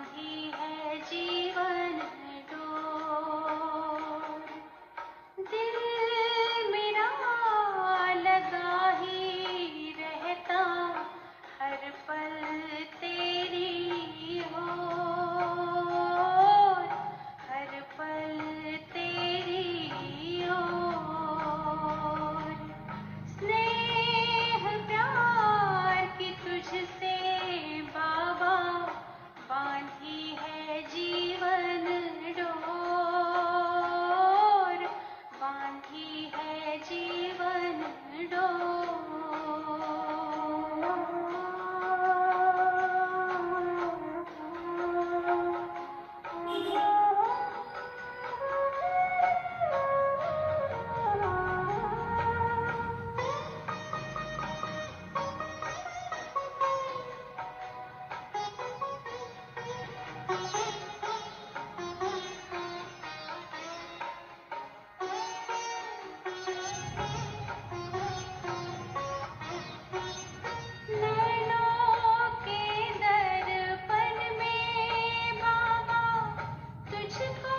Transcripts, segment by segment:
बांधी है जीवन डोर। दिल मेरा लगा ही रहता हर पल तेरी ओर, हर पल तेरी ओर। स्नेह प्यार की तुझसे बाबा बांधी है जीवन डोर, बांधी है जीवन डोर। नैनों के दर्पण में बाबा तुझको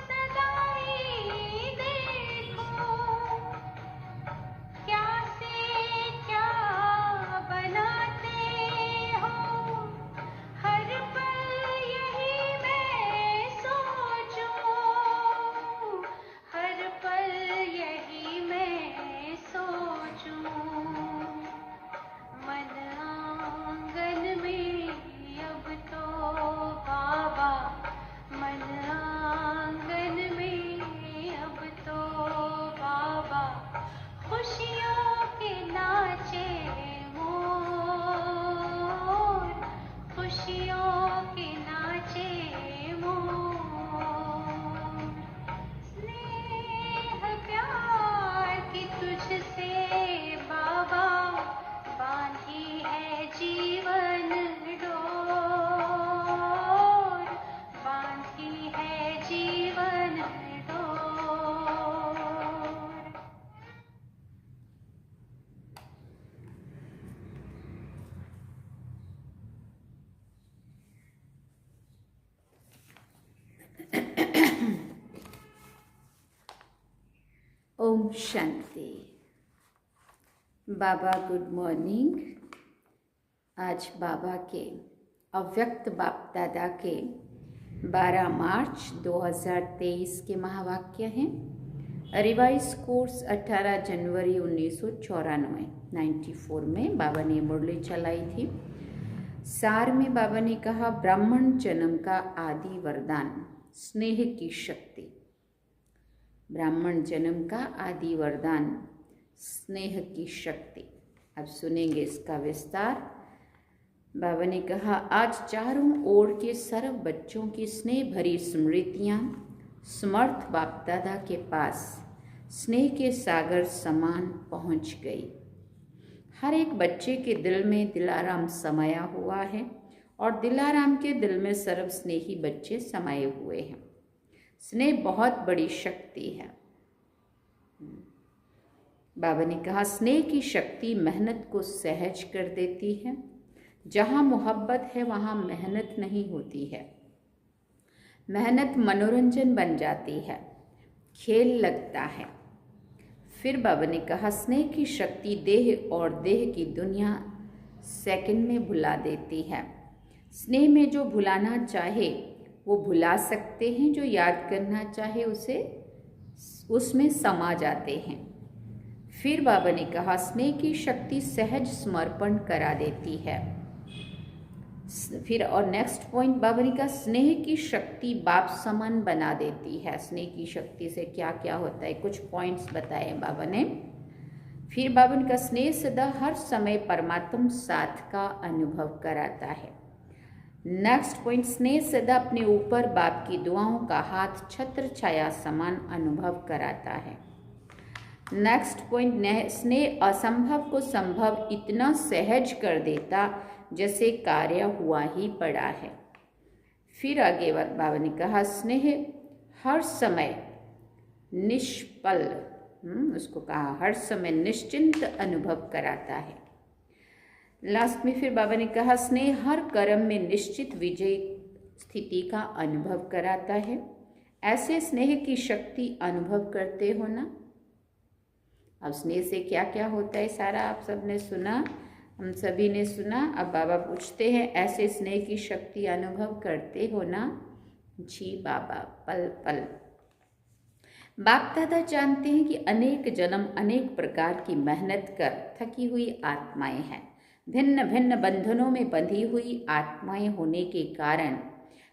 सदा ही देखूं। क्या से क्या बनाते हो हर पल यही मैं सोचूं, हर पल यही मैं सोचूं। मन आंगन में अब तो बाबा, मन आंगन में अब तो बाबा खुशियों के नाचे मोर, खुशियों के नाचे मोर। स्नेह प्यार की तुझसे बाबा बांधी है जीवन डोर, बांधी है जीवन डोर। ओम शांति। बाबा गुड मॉर्निंग। आज बाबा के अव्यक्त बाप दादा के 12 मार्च 2023 के महावाक्य हैं। रिवाइज कोर्स 18 जनवरी 1994 में बाबा ने मुरली चलाई थी। सार में बाबा ने कहा, ब्राह्मण जन्म का आदि वरदान स्नेह की शक्ति। ब्राह्मण जन्म का आदि वरदान स्नेह की शक्ति। अब सुनेंगे इसका विस्तार। बाबा ने कहा, आज चारों ओर के सर्व बच्चों की स्नेह भरी स्मृतियाँ समर्थ बाप दादा के पास स्नेह के सागर समान पहुँच गई। हर एक बच्चे के दिल में दिलाराम समाया हुआ है और दिलाराम के दिल में सर्व स्नेही बच्चे समाये हुए हैं। स्नेह बहुत बड़ी शक्ति है। बाबा ने कहा, स्नेह की शक्ति मेहनत को सहज कर देती है। जहाँ मोहब्बत है वहाँ मेहनत नहीं होती है। मेहनत मनोरंजन बन जाती है, खेल लगता है। फिर बाबा ने कहा, स्नेह की शक्ति देह और देह की दुनिया सेकंड में भुला देती है। स्नेह में जो भुलाना चाहे वो भुला सकते हैं, जो याद करना चाहे उसे उसमें समा जाते हैं। फिर बाबा ने कहा, स्नेह की शक्ति सहज समर्पण करा देती है। फिर और नेक्स्ट पॉइंट बाबा ने कहा, स्नेह की शक्ति बाप समान बना देती है। स्नेह की शक्ति से क्या क्या होता है, कुछ पॉइंट्स बताए बाबा ने। फिर बाबा ने कहा, स्नेह सदा हर समय परमात्मा साथ का अनुभव कराता है। नेक्स्ट पॉइंट, स्नेह सदा अपने ऊपर बाप की दुआओं का हाथ छत्र छाया समान अनुभव कराता है। नेक्स्ट पॉइंट, स्नेह असंभव को संभव इतना सहज कर देता जैसे कार्य हुआ ही पड़ा है। फिर आगे बाबा ने कहा, स्नेह हर समय निष्पल, उसको कहा हर समय निश्चिंत अनुभव कराता है। लास्ट में फिर बाबा ने कहा, स्नेह हर कर्म में निश्चित विजय स्थिति का अनुभव कराता है। ऐसे स्नेह की शक्ति अनुभव करते हो ना। अब स्नेह से क्या क्या होता है सारा आप सबने सुना, हम सभी ने सुना। अब बाबा पूछते हैं ऐसे स्नेह की शक्ति अनुभव करते हो ना। जी बाबा, पल पल। बाप दादा जानते हैं कि अनेक जन्म अनेक प्रकार की मेहनत कर थकी हुई आत्माएं हैं। भिन्न भिन्न बंधनों में बंधी हुई आत्माएं होने के कारण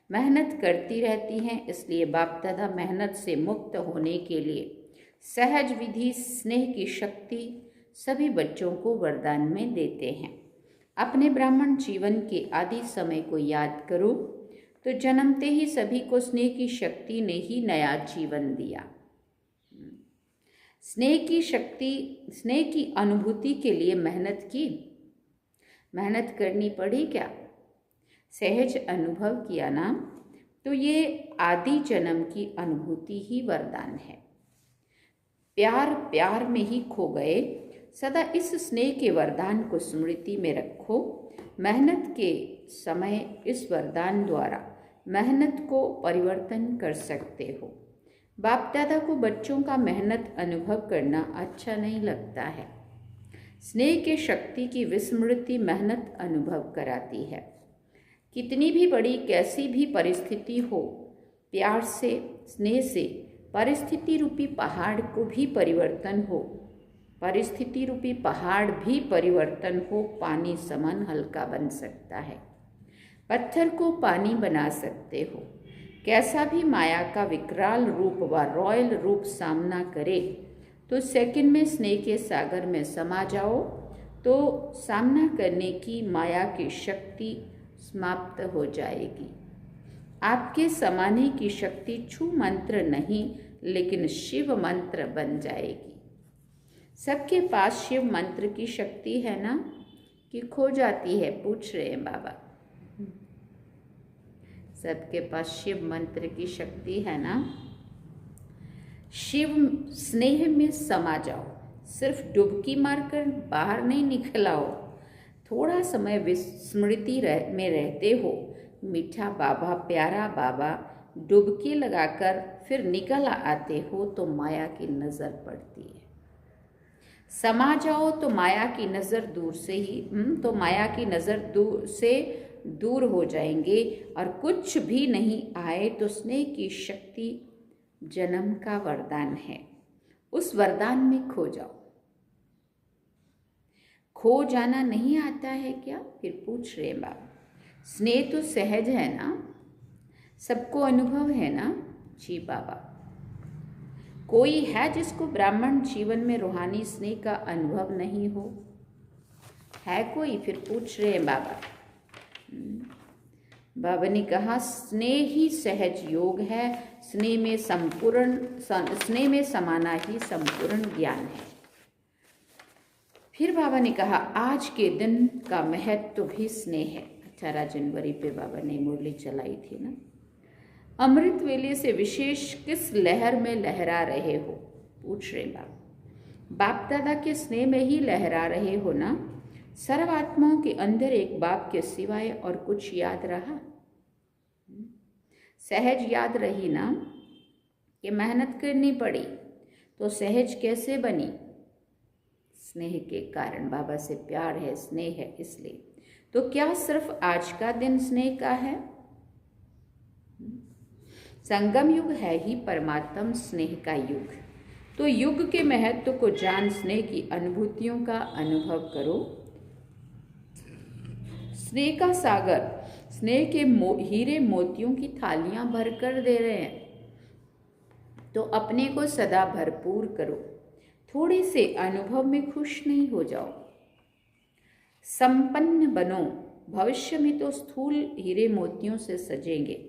मेहनत करती रहती हैं। इसलिए बाप दादा मेहनत से मुक्त होने के लिए सहज विधि स्नेह की शक्ति सभी बच्चों को वरदान में देते हैं। अपने ब्राह्मण जीवन के आदि समय को याद करो तो जन्मते ही सभी को स्नेह की शक्ति ने ही नया जीवन दिया। स्नेह की शक्ति, स्नेह की अनुभूति के लिए मेहनत की, मेहनत करनी पड़ी क्या? सहज अनुभव किया ना, तो ये आदि जन्म की अनुभूति ही वरदान है। प्यार प्यार में ही खो गए, सदा इस स्नेह के वरदान को स्मृति में रखो। मेहनत के समय इस वरदान द्वारा मेहनत को परिवर्तन कर सकते हो। बाप दादा को बच्चों का मेहनत अनुभव करना अच्छा नहीं लगता है। स्नेह के शक्ति की विस्मृति मेहनत अनुभव कराती है। कितनी भी बड़ी कैसी भी परिस्थिति हो, प्यार से स्नेह से परिस्थिति रूपी पहाड़ को भी परिवर्तन हो, परिस्थिति रूपी पहाड़ भी परिवर्तन हो, पानी समान हल्का बन सकता है। पत्थर को पानी बना सकते हो। कैसा भी माया का विकराल रूप व रॉयल रूप सामना करे तो सेकंड में स्नेह के सागर में समा जाओ तो सामना करने की माया की शक्ति समाप्त हो जाएगी। आपके समाने की शक्ति छू मंत्र नहीं लेकिन शिव मंत्र बन जाएगी। सबके पास शिव मंत्र की शक्ति है ना कि खो जाती है, पूछ रहे हैं बाबा। सबके पास शिव मंत्र की शक्ति है ना। शिव स्नेह में समा जाओ, सिर्फ डुबकी मारकर बाहर नहीं निकलाओ। थोड़ा समय विस्मृति में रहते हो, मीठा बाबा, प्यारा बाबा, डुबकी लगाकर फिर निकल आते हो तो माया की नज़र पड़ती है। समा जाओ तो माया की नज़र दूर से ही तो माया की नज़र दूर से दूर हो जाएंगे और कुछ भी नहीं आए तो स्नेह की शक्ति जन्म का वरदान है। उस वरदान में खो जाओ। खो जाना नहीं आता है क्या? फिर पूछ रहे बाबा। स्नेह तो सहज है ना, सबको अनुभव है ना। जी बाबा। कोई है जिसको ब्राह्मण जीवन में रूहानी स्नेह का अनुभव नहीं हो? है कोई? फिर पूछ रहे हैं बाबा। बाबा ने कहा स्नेह ही सहज योग है। स्नेह में समाना ही संपूर्ण ज्ञान है। फिर बाबा ने कहा आज के दिन का महत्व भी स्नेह है। 18 जनवरी पे बाबा ने मुरली चलाई थी ना। अमृत वेले से विशेष किस लहर में लहरा रहे हो? पूछ रहे बाबा। बाप दादा के स्नेह में ही लहरा रहे हो ना। सर्व आत्माओं के अंदर एक बाप के सिवाय और कुछ याद रहा? सहज याद रही ना कि मेहनत करनी पड़ी तो सहज कैसे बनी? स्नेह के कारण। बाबा से प्यार है, स्नेह है, इसलिए। तो क्या सिर्फ आज का दिन स्नेह का है? संगम युग है ही परमात्म स्नेह का युग। तो युग के महत्व को जान स्नेह की अनुभूतियों का अनुभव करो। स्नेह का सागर, स्नेह के हीरे मोतियों की थालियां भर कर दे रहे हैं। तो अपने को सदा भरपूर करो। थोड़े से अनुभव में खुश नहीं हो जाओ। संपन्न बनो। भविष्य में तो स्थूल हीरे मोतियों से सजेंगे।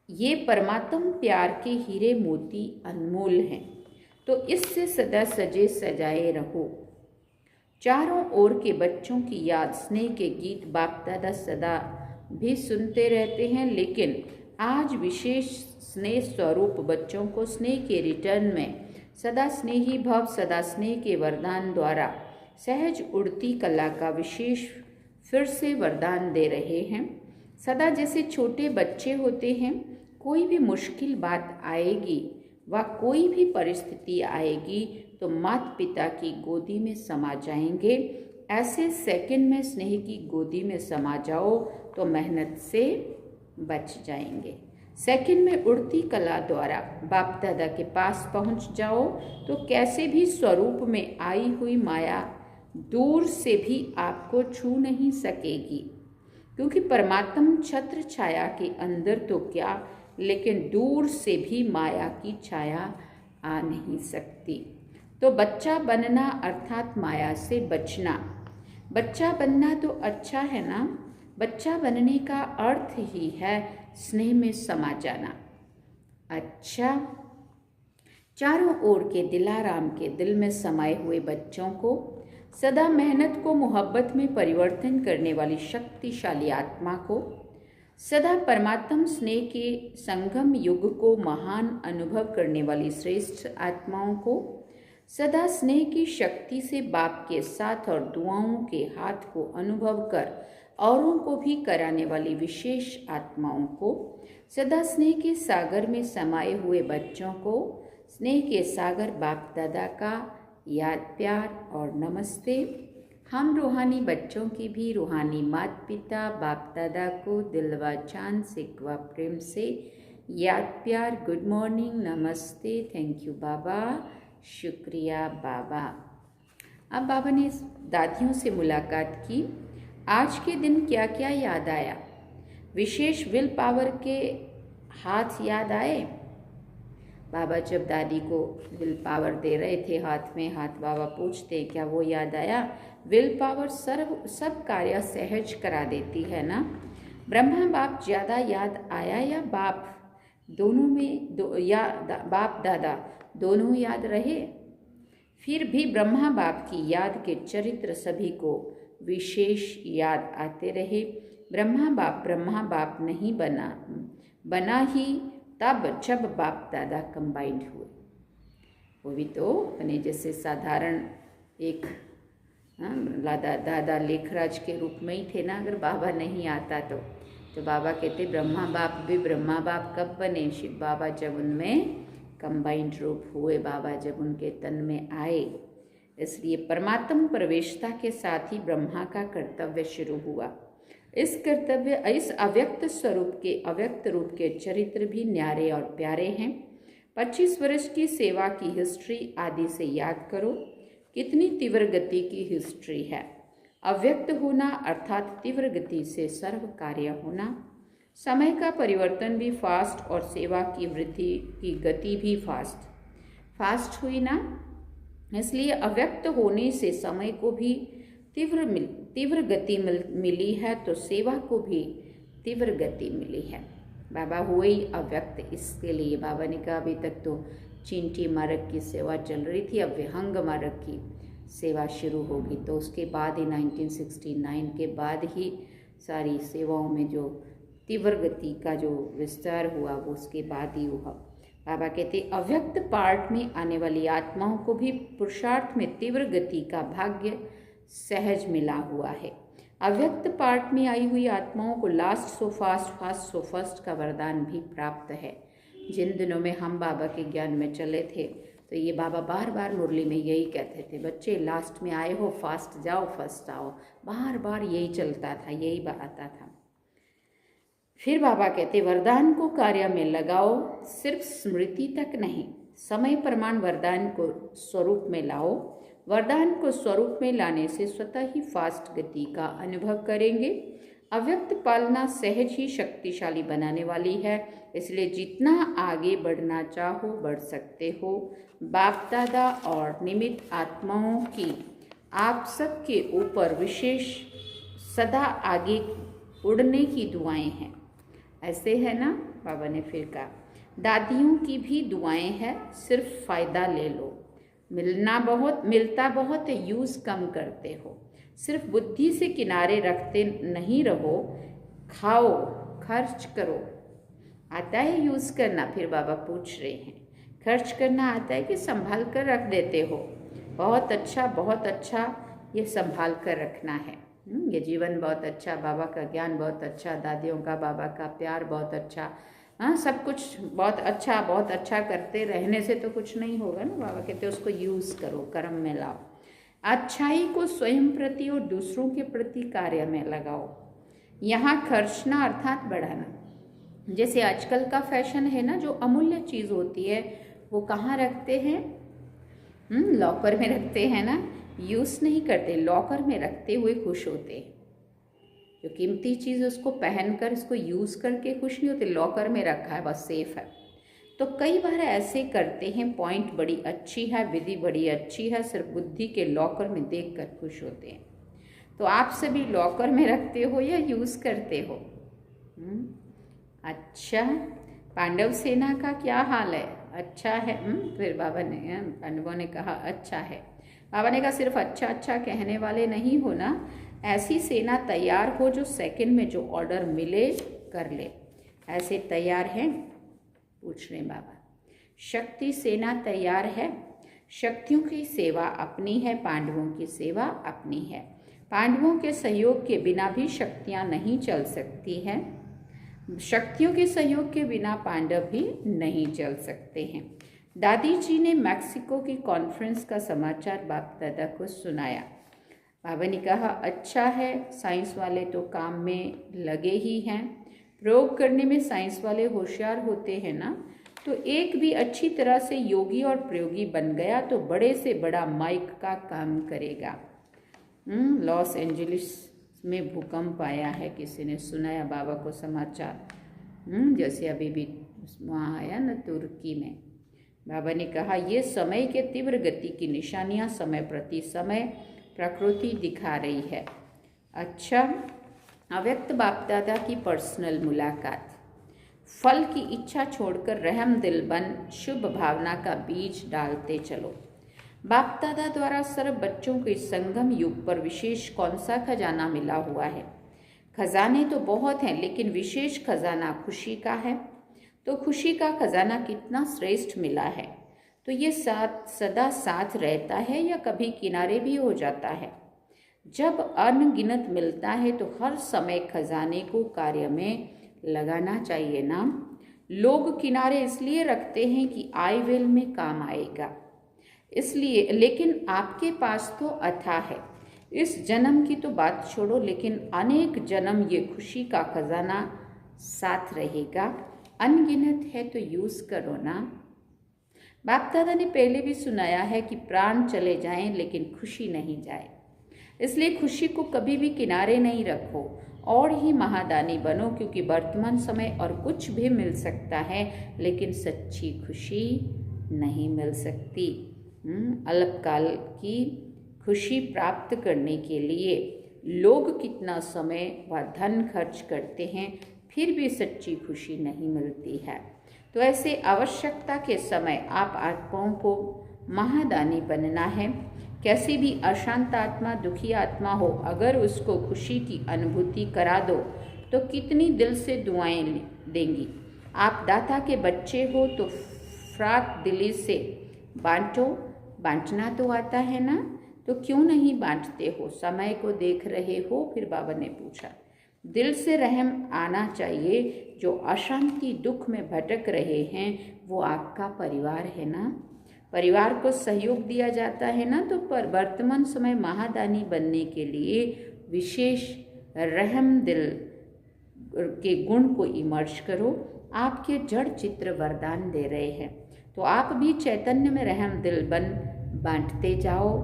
ये परमात्म प्यार के हीरे मोती अनमोल हैं, तो इससे सदा सजे सजाए रहो। चारों ओर के बच्चों की याद, स्नेह के गीत बाप दादा सदा भी सुनते रहते हैं, लेकिन आज विशेष स्नेह स्वरूप बच्चों को स्नेह के रिटर्न में सदा स्नेही भव, सदा स्नेह के वरदान द्वारा सहज उड़ती कला का विशेष फिर से वरदान दे रहे हैं। सदा जैसे छोटे बच्चे होते हैं, कोई भी मुश्किल बात आएगी व कोई भी परिस्थिति आएगी तो माता पिता की गोदी में समा जाएंगे। ऐसे सेकंड में स्नेह की गोदी में समा जाओ तो मेहनत से बच जाएंगे। सेकंड में उड़ती कला द्वारा बाप दादा के पास पहुंच जाओ तो कैसे भी स्वरूप में आई हुई माया दूर से भी आपको छू नहीं सकेगी, क्योंकि परमात्म छत्र छाया के अंदर तो क्या, लेकिन दूर से भी माया की छाया आ नहीं सकती। तो बच्चा बनना अर्थात माया से बचना। बच्चा बनना तो अच्छा है ना, बच्चा बनने का अर्थ ही है स्नेह में समा जाना। अच्छा, चारों ओर के दिलाराम के दिल में समाये हुए बच्चों को, सदा मेहनत को मोहब्बत में परिवर्तन करने वाली शक्तिशाली आत्मा को, सदा परमात्म स्नेह के संगम युग को महान अनुभव करने वाली श्रेष्ठ आत्माओं को, सदा स्नेह की शक्ति से बाप के साथ और दुआओं के हाथ को अनुभव कर औरों को भी कराने वाली विशेष आत्माओं को, सदा स्नेह के सागर में समाये हुए बच्चों को, स्नेह के सागर बाप दादा का याद प्यार और नमस्ते। हम रूहानी बच्चों की भी रूहानी माता पिता बाप दादा को दिल व जान से व प्रेम से याद प्यार, गुड मॉर्निंग, नमस्ते, थैंक यू बाबा, शुक्रिया बाबा। अब बाबा ने दादियों से मुलाकात की। आज के दिन क्या क्या याद आया? विशेष विल पावर के हाथ याद आए? बाबा जब दादी को विल पावर दे रहे थे हाथ में, हाथ बाबा पूछते क्या वो याद आया? विल पावर सब कार्य सहज करा देती है ना। ब्रह्मा बाप ज़्यादा याद आया या बाप दोनों में बाप दादा दोनों याद रहे? फिर भी ब्रह्मा बाप की याद के चरित्र सभी को विशेष याद आते रहे। ब्रह्मा बाप नहीं बना ही तब जब बाप दादा कंबाइंड हुए। वो भी तो अपने जैसे साधारण एक दादा लेखराज के रूप में ही थे ना। अगर बाबा नहीं आता तो बाबा कहते ब्रह्मा बाप भी ब्रह्मा बाप कब बने? शिव बाबा जब उनमें कंबाइंड रूप हुए, बाबा जब उनके तन में आए। इसलिए परमात्म प्रवेशता के साथ ही ब्रह्मा का कर्तव्य शुरू हुआ। इस अव्यक्त स्वरूप के अव्यक्त रूप के चरित्र भी न्यारे और प्यारे हैं। 25 वर्ष की सेवा की हिस्ट्री आदि से याद करो, कितनी तीव्र गति की हिस्ट्री है। अव्यक्त होना अर्थात तीव्र गति से सर्व कार्य होना। समय का परिवर्तन भी फास्ट और सेवा की वृद्धि की गति भी फास्ट हुई ना। इसलिए अव्यक्त होने से समय को भी तीव्र गति मिली है, तो सेवा को भी तीव्र गति मिली है। बाबा हुए ही अव्यक्त। इसके लिए बाबा ने कहा अभी तक तो चींटी मार्ग की सेवा चल रही थी, अब विहंग मार्ग की सेवा शुरू होगी। तो उसके बाद ही 1969 के बाद ही सारी सेवाओं में जो तीव्र गति का जो विस्तार हुआ वो उसके बाद ही हुआ। बाबा कहते अव्यक्त पार्ट में आने वाली आत्माओं को भी पुरुषार्थ में तीव्र गति का भाग्य सहज मिला हुआ है। अव्यक्त पार्ट में आई हुई आत्माओं को लास्ट सो फर्स्ट का वरदान भी प्राप्त है। जिन दिनों में हम बाबा के ज्ञान में चले थे तो ये बाबा बार बार मुरली में यही कहते थे, बच्चे लास्ट में आए हो, फास्ट जाओ फर्स्ट आओ। बार बार यही चलता था, यही आता था। फिर बाबा कहते वरदान को कार्य में लगाओ, सिर्फ स्मृति तक नहीं, समय प्रमाण वरदान को स्वरूप में लाओ। वरदान को स्वरूप में लाने से स्वतः ही फास्ट गति का अनुभव करेंगे। अव्यक्त पालना सहज ही शक्तिशाली बनाने वाली है, इसलिए जितना आगे बढ़ना चाहो बढ़ सकते हो। बाप दादा और निमित्त आत्माओं की आप सबके ऊपर विशेष सदा आगे उड़ने की दुआएं हैं। ऐसे है ना। बाबा ने फिर कहा दादियों की भी दुआएं हैं, सिर्फ फ़ायदा ले लो। मिलता बहुत यूज़ कम करते हो। सिर्फ बुद्धि से किनारे रखते नहीं रहो, खाओ, खर्च करो। आता है यूज़ करना? फिर बाबा पूछ रहे हैं खर्च करना आता है कि संभाल कर रख देते हो? बहुत अच्छा, ये संभाल कर रखना है। ये जीवन बहुत अच्छा, बाबा का ज्ञान बहुत अच्छा, दादियों का बाबा का प्यार बहुत अच्छा, हाँ सब कुछ बहुत अच्छा करते रहने से तो कुछ नहीं होगा ना। बाबा कहते हैं उसको यूज़ करो, कर्म में लाओ, अच्छाई को स्वयं प्रति और दूसरों के प्रति कार्य में लगाओ। यहाँ खर्चना अर्थात बढ़ाना। जैसे आजकल का फैशन है ना, जो अमूल्य चीज़ होती है वो कहाँ रखते हैं? लॉकर में रखते हैं ना, यूज़ नहीं करते, लॉकर में रखते हुए खुश होते हैं। जो कीमती चीज़ उसको पहनकर इसको यूज़ करके खुश नहीं होते, लॉकर में रखा है बस सेफ है। तो कई बार ऐसे करते हैं, पॉइंट बड़ी अच्छी है, विधि बड़ी अच्छी है, सिर्फ बुद्धि के लॉकर में देखकर खुश होते हैं। तो आप सभी लॉकर में रखते हो या यूज़ करते हो? अच्छा, पांडव सेना का क्या हाल है? अच्छा है। फिर बाबा ने, पांडवों ने कहा अच्छा है। बाबा ने कहा सिर्फ अच्छा अच्छा कहने वाले नहीं हो ना, ऐसी सेना तैयार हो जो सेकंड में जो ऑर्डर मिले कर ले। ऐसे तैयार हैं? पूछ रहे बाबा। शक्ति सेना तैयार है। शक्तियों की सेवा अपनी है, पांडवों की सेवा अपनी है। पांडवों के सहयोग के बिना भी शक्तियां नहीं चल सकती हैं, शक्तियों के सहयोग के बिना पांडव भी नहीं चल सकते हैं। दादी जी ने मैक्सिको की कॉन्फ्रेंस का समाचार बाप दादा को सुनाया। बाबा ने कहा अच्छा है, साइंस वाले तो काम में लगे ही हैं, प्रयोग करने में साइंस वाले होशियार होते हैं ना, तो एक भी अच्छी तरह से योगी और प्रयोगी बन गया तो बड़े से बड़ा माइक का काम करेगा। लॉस एंजलिस में भूकंप आया है, किसी ने सुनाया बाबा को समाचार? जैसे अभी भी वहाँ आया ना तुर्की में। बाबा ने कहा ये समय के तीव्र गति की निशानियाँ समय प्रति समय प्रकृति दिखा रही है। अच्छा, अव्यक्त बाप दादा की पर्सनल मुलाकात। फल की इच्छा छोड़कर रहम दिल बन शुभ भावना का बीज डालते चलो। बाप दादा द्वारा सर्व बच्चों के संगम युग पर विशेष कौन सा खजाना मिला हुआ है? खजाने तो बहुत हैं, लेकिन विशेष खजाना खुशी का है। तो खुशी का खजाना कितना श्रेष्ठ मिला है, तो ये सदा साथ रहता है या कभी किनारे भी हो जाता है? जब अनगिनत मिलता है तो हर समय खजाने को कार्य में लगाना चाहिए ना। लोग किनारे इसलिए रखते हैं कि आई विल में काम आएगा, इसलिए, लेकिन आपके पास तो अथाह है। इस जन्म की तो बात छोड़ो, लेकिन अनेक जन्म ये खुशी का खजाना साथ रहेगा। अनगिनत है तो यूज़ करो ना। बाप दादा ने पहले भी सुनाया है कि प्राण चले जाएं लेकिन खुशी नहीं जाए, इसलिए खुशी को कभी भी किनारे नहीं रखो और ही महादानी बनो, क्योंकि वर्तमान समय और कुछ भी मिल सकता है लेकिन सच्ची खुशी नहीं मिल सकती। अल्पकाल की खुशी प्राप्त करने के लिए लोग कितना समय व धन खर्च करते हैं, फिर भी सच्ची खुशी नहीं मिलती है। तो ऐसे आवश्यकता के समय आप आत्माओं को महादानी बनना है। कैसी भी अशांत आत्मा, दुखी आत्मा हो, अगर उसको खुशी की अनुभूति करा दो तो कितनी दिल से दुआएं देंगी। आप दाता के बच्चे हो तो फ्राक दिली से बांटो। बांटना तो आता है ना, तो क्यों नहीं बांटते हो? समय को देख रहे हो? फिर बाबा ने पूछा। दिल से रहम आना चाहिए। जो अशांति दुख में भटक रहे हैं वो आपका परिवार है ना, परिवार को सहयोग दिया जाता है ना, तो पर वर्तमान समय महादानी बनने के लिए विशेष रहम दिल के गुण को इमर्ज करो। आपके जड़ चित्र वरदान दे रहे हैं, तो आप भी चैतन्य में रहम दिल बन बांटते जाओ,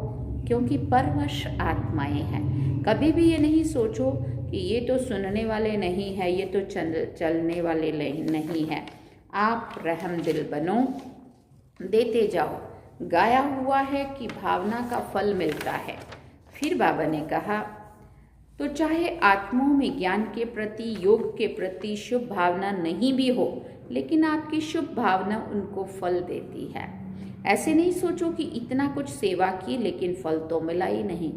क्योंकि परवश आत्माएं हैं। कभी भी ये नहीं सोचो कि ये तो सुनने वाले नहीं है, ये तो चलने वाले नहीं है। आप रहम दिल बनो, देते जाओ। गाया हुआ है कि भावना का फल मिलता है। फिर बाबा ने कहा तो चाहे आत्माओं में ज्ञान के प्रति, योग के प्रति शुभ भावना नहीं भी हो, लेकिन आपकी शुभ भावना उनको फल देती है। ऐसे नहीं सोचो कि इतना कुछ सेवा की लेकिन फल तो मिला ही नहीं।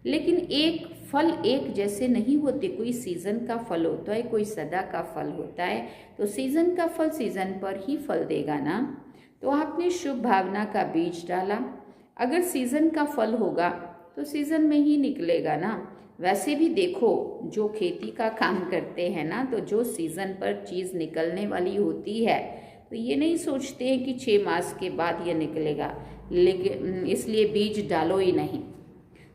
लेकिन एक फल एक जैसे नहीं होते, कोई सीजन का फल होता है, कोई सदा का फल होता है। तो सीजन का फल सीजन पर ही फल देगा ना। तो आपने शुभ भावना का बीज डाला, अगर सीजन का फल होगा तो सीज़न में ही निकलेगा ना। वैसे भी देखो, जो खेती का काम करते हैं ना, तो जो सीज़न पर चीज़ निकलने वाली होती है तो ये नहीं सोचते हैं कि 6 मास के बाद ये निकलेगा, लेकिन इसलिए बीज डालो ही नहीं।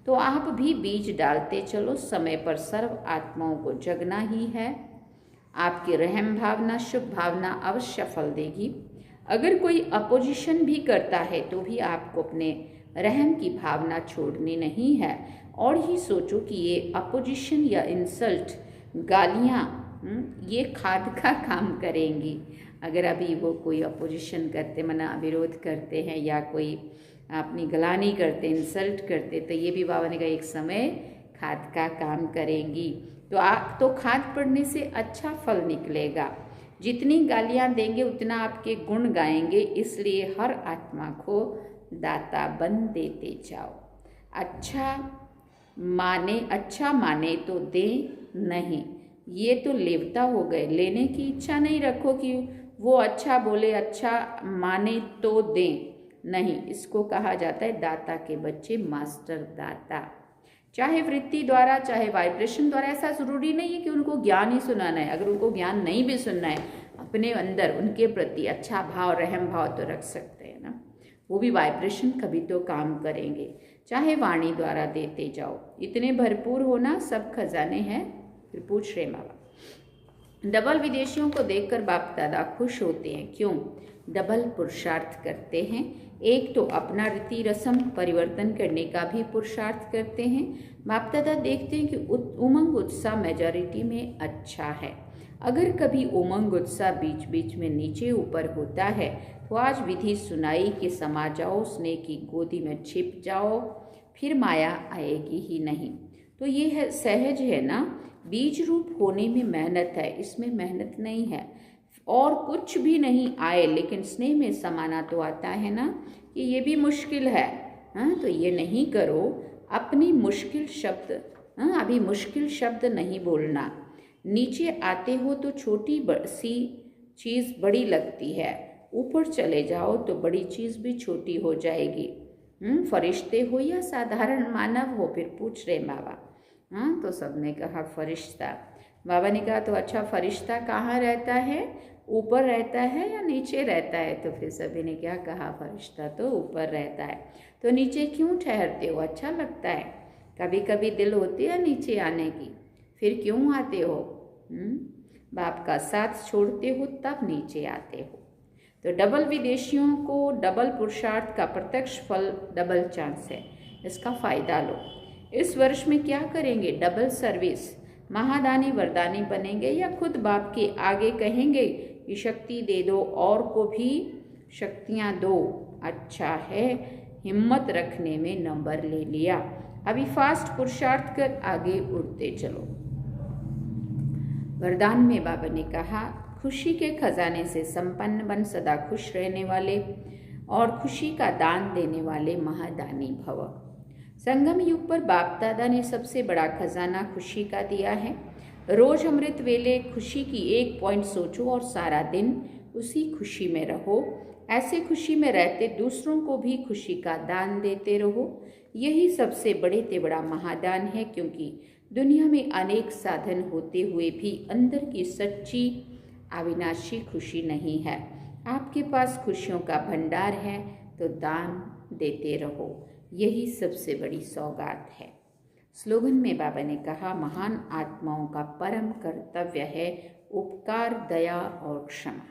तो आप भी बीज डालते चलो, समय पर सर्व आत्माओं को जगना ही है। आपकी रहम भावना, शुभ भावना अवश्य फल देगी। अगर कोई अपोजिशन भी करता है तो भी आपको अपने रहम की भावना छोड़नी नहीं है, और ही सोचो कि ये अपोजिशन या इंसल्ट, गालियाँ, ये खाद का काम करेंगी। अगर अभी वो कोई अपोजिशन करते, मना विरोध करते हैं या कोई अपनी गलानी करते, इंसल्ट करते, तो ये भी बाबा ने कहा एक समय खाद का काम करेंगी। तो खाद पड़ने से अच्छा फल निकलेगा। जितनी गालियाँ देंगे उतना आपके गुण गाएंगे, इसलिए हर आत्मा को दाता बन देते जाओ। अच्छा माने तो दे नहीं, ये तो लेवता हो गए। लेने की इच्छा नहीं रखो कि वो अच्छा बोले, अच्छा माने तो दे नहीं। इसको कहा जाता है दाता के बच्चे, मास्टर दाता। चाहे वृत्ति द्वारा, चाहे वाइब्रेशन द्वारा, ऐसा ज़रूरी नहीं है कि उनको ज्ञान ही सुनाना है। अगर उनको ज्ञान नहीं भी सुनना है, अपने अंदर उनके प्रति अच्छा भाव, रहम भाव तो रख सकते हैं ना। वो भी वाइब्रेशन कभी तो काम करेंगे। चाहे वाणी द्वारा देते जाओ, इतने भरपूर होना, सब खजाने हैं। फिर पूछ रहे बाबा, डबल विदेशियों को देखकर बाप दादा खुश होते हैं, क्यों? डबल पुरुषार्थ करते हैं। एक तो अपना रीति रस्म परिवर्तन करने का भी पुरुषार्थ करते हैं। बाप दादा देखते हैं कि उमंग उत्साह मेजॉरिटी में अच्छा है। अगर कभी उमंग उत्साह बीच बीच में नीचे ऊपर होता है तो आज विधि सुनाई कि समा जाओ, स्नेह की गोदी में छिप जाओ, फिर माया आएगी ही नहीं। तो ये है सहज है ना। बीज रूप होने में मेहनत है, इसमें मेहनत नहीं है। और कुछ भी नहीं आए लेकिन स्नेह में समाना तो आता है ना, कि ये भी मुश्किल है। हाँ, तो ये नहीं करो। अपनी मुश्किल शब्द, अभी मुश्किल शब्द नहीं बोलना। नीचे आते हो तो छोटी सी चीज़ बड़ी लगती है, ऊपर चले जाओ तो बड़ी चीज़ भी छोटी हो जाएगी। फरिश्ते हो या साधारण मानव हो? फिर पूछ रहे बाबा। हाँ, तो सबने कहा फरिश्ता। बाबा ने कहा तो अच्छा, फरिश्ता कहाँ रहता है, ऊपर रहता है या नीचे रहता है? तो फिर सभी ने क्या कहा, फरिश्ता तो ऊपर रहता है। तो नीचे क्यों ठहरते हो? अच्छा लगता है? कभी कभी दिल होती है नीचे आने की, फिर क्यों आते हो? बाप का साथ छोड़ते हो तब नीचे आते हो। तो डबल विदेशियों को डबल पुरुषार्थ का प्रत्यक्ष फल, डबल चांस है, इसका फ़ायदा लो। इस वर्ष में क्या करेंगे? डबल सर्विस, महादानी वरदानी बनेंगे, या खुद बाप के आगे कहेंगे कि शक्ति दे दो, और को भी शक्तियाँ दो। अच्छा है, हिम्मत रखने में नंबर ले लिया। अभी फास्ट पुरुषार्थ कर आगे उड़ते चलो। वरदान में बाबा ने कहा, खुशी के खजाने से संपन्न बन सदा खुश रहने वाले और खुशी का दान देने वाले महादानी भव। संगम युग पर बाप दादा ने सबसे बड़ा खजाना खुशी का दिया है। रोज अमृत वेले खुशी की एक पॉइंट सोचो और सारा दिन उसी खुशी में रहो। ऐसे खुशी में रहते दूसरों को भी खुशी का दान देते रहो। यही सबसे बड़े से बड़ा महादान है, क्योंकि दुनिया में अनेक साधन होते हुए भी अंदर की सच्ची अविनाशी खुशी नहीं है। आपके पास खुशियों का भंडार है, तो दान देते रहो। यही सबसे बड़ी सौगात है। स्लोगन में बाबा ने कहा, महान आत्माओं का परम कर्तव्य है उपकार, दया और क्षमा।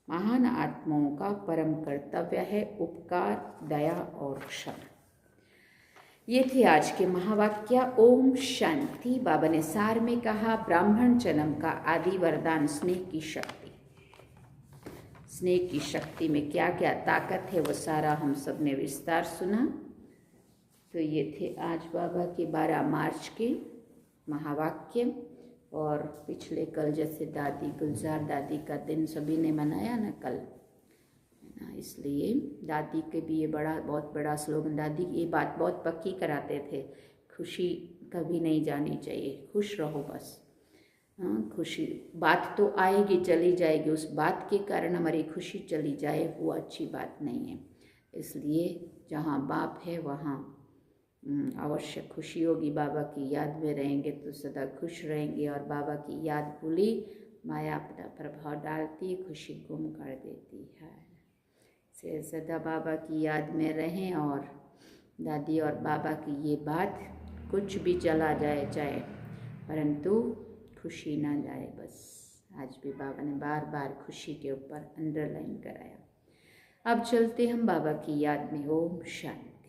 महान आत्माओं का परम कर्तव्य है उपकार, दया और क्षमा। ये थे आज के महावाक्य। ओम शांति। बाबा ने सार में कहा, ब्राह्मण जन्म का आदि वरदान स्नेह की शक्ति। स्नेह की शक्ति में क्या क्या ताकत है वो सारा हम सब ने विस्तार सुना। तो ये थे आज बाबा के 12 मार्च के महावाक्य। और पिछले कल जैसे दादी गुलजार दादी का दिन सभी ने मनाया ना कल, इसलिए दादी के भी ये बहुत बड़ा स्लोगन, दादी ये बात बहुत पक्की कराते थे, खुशी कभी नहीं जानी चाहिए, खुश रहो बस। खुशी बात तो आएगी चली जाएगी, उस बात के कारण हमारी खुशी चली जाए वो अच्छी बात नहीं है। इसलिए जहाँ बाप है वहाँ अवश्य खुशी होगी। बाबा की याद में रहेंगे तो सदा खुश रहेंगे, और बाबा की याद भूली माया अपना प्रभाव डालती, खुशी गुम कर देती है। से सदा बाबा की याद में रहें, और दादी और बाबा की ये बात, कुछ भी चला जाए चाहे, परंतु खुशी ना जाए बस। आज भी बाबा ने बार बार खुशी के ऊपर अंडरलाइन कराया। अब चलते हम बाबा की याद में। ओम शांति।